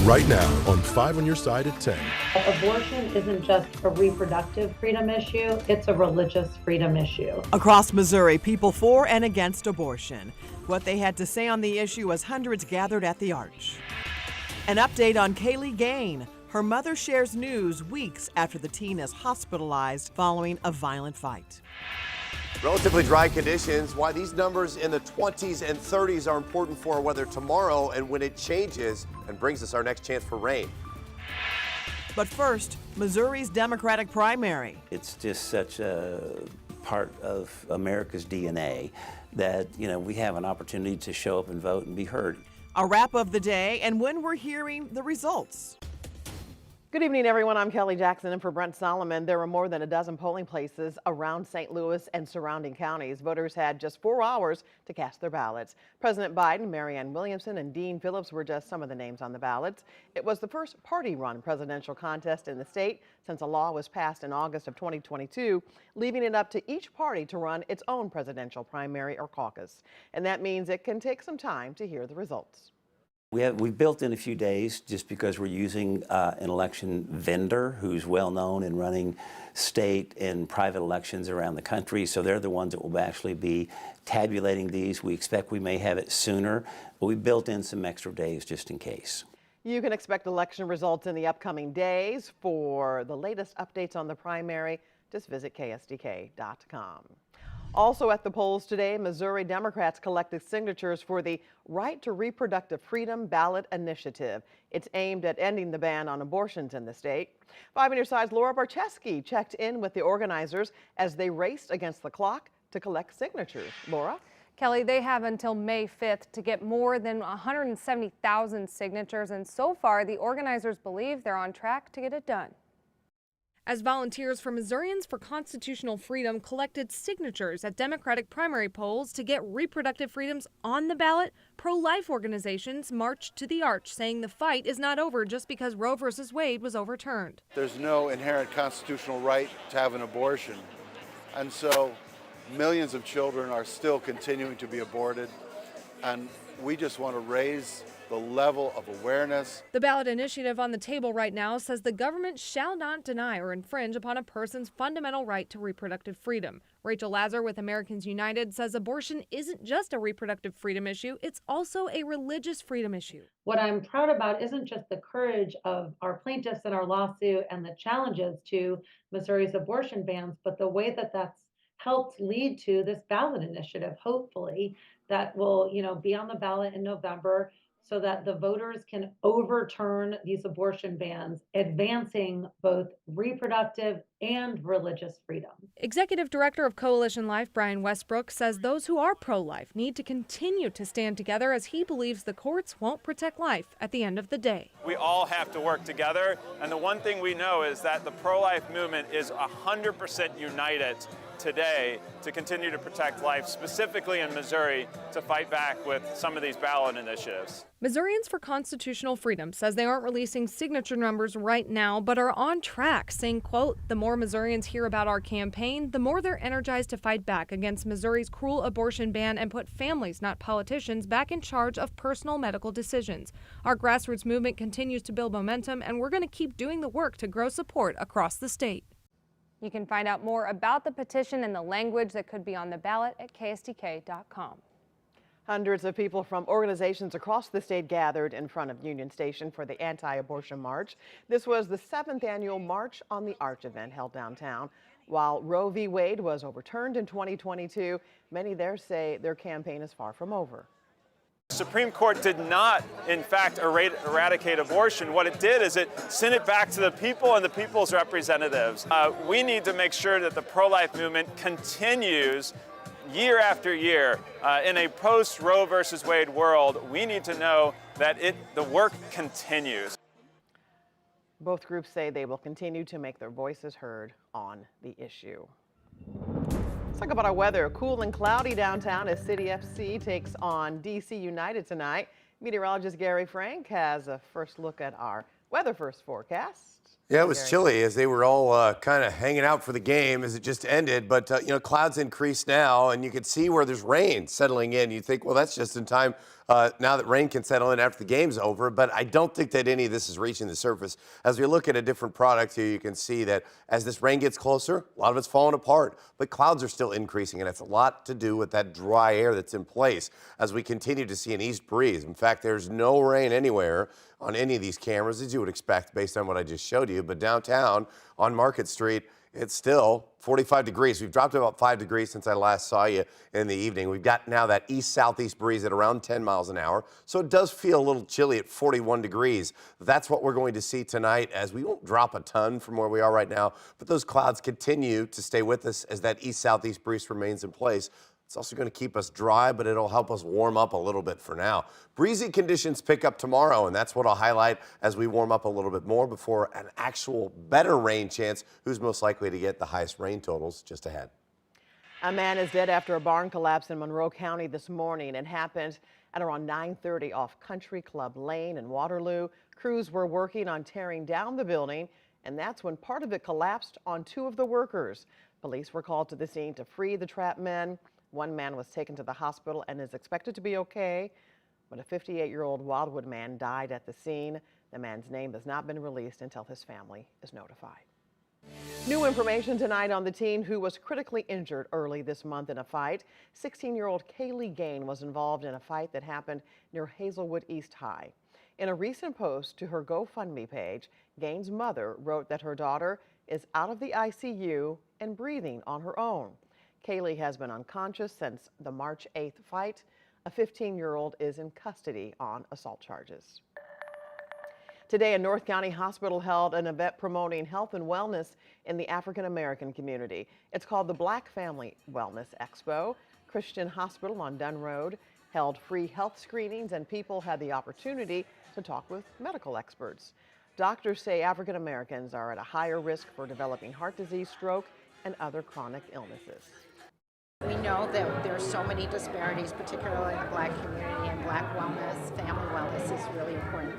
right now on 5 on Your Side at 10. Abortion isn't just a reproductive freedom issue, it's a religious freedom issue. Across Missouri, people for and against abortion. What they had to say on the issue as hundreds gathered at the Arch. An update on Kaylee Gain. Her mother shares news weeks after the teen is hospitalized following a violent fight. Relatively dry conditions, why these numbers in the 20s and 30s are important for weather tomorrow and when it changes and brings us our next chance for rain. But first, Missouri's Democratic primary. It's just such a part of America's DNA that, we have an opportunity to show up and vote and be heard. A wrap of the day and when we're hearing the results. Good evening, everyone. I'm Kelly Jackson, and for Brent Solomon, there were more than a dozen polling places around St. Louis and surrounding counties. Voters had just 4 hours to cast their ballots. President Biden, Marianne Williamson, and Dean Phillips were just some of the names on the ballots. It was the first party-run presidential contest in the state since a law was passed in August of 2022, leaving it up to each party to run its own presidential primary or caucus. And that means it can take some time to hear the results. We built in a few days just because we're using an election vendor who's well known in running state and private elections around the country. So they're the ones that will actually be tabulating these. We expect we may have it sooner, but we built in some extra days just in case. You can expect election results in the upcoming days. For the latest updates on the primary, just visit ksdk.com. Also at the polls today, Missouri Democrats collected signatures for the Right to Reproductive Freedom ballot initiative. It's aimed at ending the ban on abortions in the state. 5 on Your Side's Laura Barcheski checked in with the organizers as they raced against the clock to collect signatures. Laura? Kelly, they have until May 5th to get more than 170,000 signatures, and so far the organizers believe they're on track to get it done. As volunteers for Missourians for Constitutional Freedom collected signatures at Democratic primary polls to get reproductive freedoms on the ballot, pro-life organizations marched to the Arch, saying the fight is not over just because Roe v. Wade was overturned. There's no inherent constitutional right to have an abortion, and so millions of children are still continuing to be aborted, and we just want to raise the level of awareness. The ballot initiative on the table right now says the government shall not deny or infringe upon a person's fundamental right to reproductive freedom. Rachel Lazar with Americans United says abortion isn't just a reproductive freedom issue, it's also a religious freedom issue. What I'm proud about isn't just the courage of our plaintiffs in our lawsuit and the challenges to Missouri's abortion bans, but the way that that's helped lead to this ballot initiative, hopefully, that will, be on the ballot in November, so that the voters can overturn these abortion bans, advancing both reproductive and religious freedom. Executive Director of Coalition Life, Brian Westbrook, says those who are pro-life need to continue to stand together as he believes the courts won't protect life at the end of the day. We all have to work together, and the one thing we know is that the pro-life movement is 100% united today to continue to protect life, specifically in Missouri, to fight back with some of these ballot initiatives. Missourians for Constitutional Freedom says they aren't releasing signature numbers right now, but are on track, saying, quote, the more Missourians hear about our campaign, the more they're energized to fight back against Missouri's cruel abortion ban and put families, not politicians, back in charge of personal medical decisions. Our grassroots movement continues to build momentum, and we're going to keep doing the work to grow support across the state. You can find out more about the petition and the language that could be on the ballot at ksdk.com. Hundreds of people from organizations across the state gathered in front of Union Station for the anti-abortion march. This was the 7th annual March on the Arch event held downtown. While Roe v. Wade was overturned in 2022, many there say their campaign is far from over. The Supreme Court did not, in fact, eradicate abortion. What it did is it sent it back to the people and the people's representatives. We need to make sure that the pro-life movement continues year after year. In a post-Roe versus Wade world, we need to know that the work continues. Both groups say they will continue to make their voices heard on the issue. Let's talk about our weather. Cool and cloudy downtown as City FC takes on DC United tonight. Meteorologist Gary Frank has a first look at our weather first forecast. Yeah, it was chilly as they were all kind of hanging out for the game as it just ended. But, clouds increase now, and you can see where there's rain settling in. You think, well, that's just in time now that rain can settle in after the game's over, but I don't think that any of this is reaching the surface. As we look at a different product here, you can see that as this rain gets closer, a lot of it's falling apart, but clouds are still increasing, and it's a lot to do with that dry air that's in place as we continue to see an east breeze. In fact, there's no rain anywhere on any of these cameras, as you would expect based on what I just showed you, but downtown on Market Street, it's still 45 degrees. We've dropped about 5 degrees since I last saw you in the evening. We've got now that east-southeast breeze at around 10 miles an hour, so it does feel a little chilly at 41 degrees. That's what we're going to see tonight, as we won't drop a ton from where we are right now, but those clouds continue to stay with us as that east-southeast breeze remains in place. It's also going to keep us dry, but it'll help us warm up a little bit for now. Breezy conditions pick up tomorrow, and that's what I'll highlight as we warm up a little bit more before an actual better rain chance. Who's most likely to get the highest rain totals just ahead. A man is dead after a barn collapse in Monroe County this morning. It happened at around 9:30 off Country Club Lane in Waterloo. Crews were working on tearing down the building, and that's when part of it collapsed on 2 of the workers. Police were called to the scene to free the trapped men. One man was taken to the hospital and is expected to be okay, but a 58-year-old Wildwood man died at the scene. The man's name has not been released until his family is notified. New information tonight on the teen who was critically injured early this month in a fight. 16-year-old Kaylee Gain was involved in a fight that happened near Hazelwood East High. In a recent post to her GoFundMe page, Gain's mother wrote that her daughter is out of the ICU and breathing on her own. Kaylee has been unconscious since the March 8th fight. A 15-year-old is in custody on assault charges. Today, a North County hospital held an event promoting health and wellness in the African American community. It's called the Black Family Wellness Expo. Christian Hospital on Dunn Road held free health screenings, and people had the opportunity to talk with medical experts. Doctors say African Americans are at a higher risk for developing heart disease, stroke, and other chronic illnesses. We know that there are so many disparities, particularly in the Black community, and Black wellness, family wellness is really important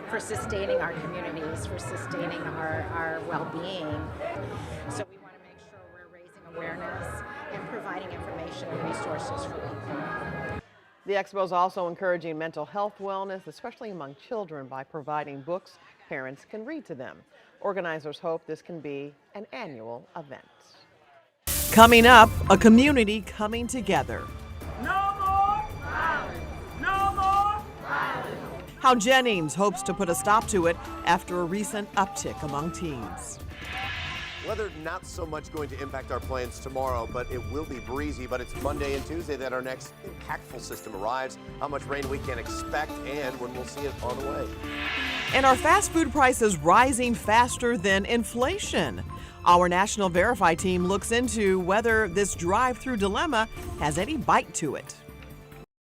for sustaining our communities, for sustaining our well-being. So we want to make sure we're raising awareness and providing information and resources for people. The expo is also encouraging mental health wellness, especially among children, by providing books parents can read to them. Organizers hope this can be an annual event. Coming up, a community coming together. No more violence! No more violence! How Jennings hopes to put a stop to it after a recent uptick among teens. Weather not so much going to impact our plans tomorrow, but it will be breezy. But it's Monday and Tuesday that our next impactful system arrives. How much rain we can expect and when we'll see it on the way. And are fast food prices rising faster than inflation? Our National Verify team looks into whether this drive-through dilemma has any bite to it.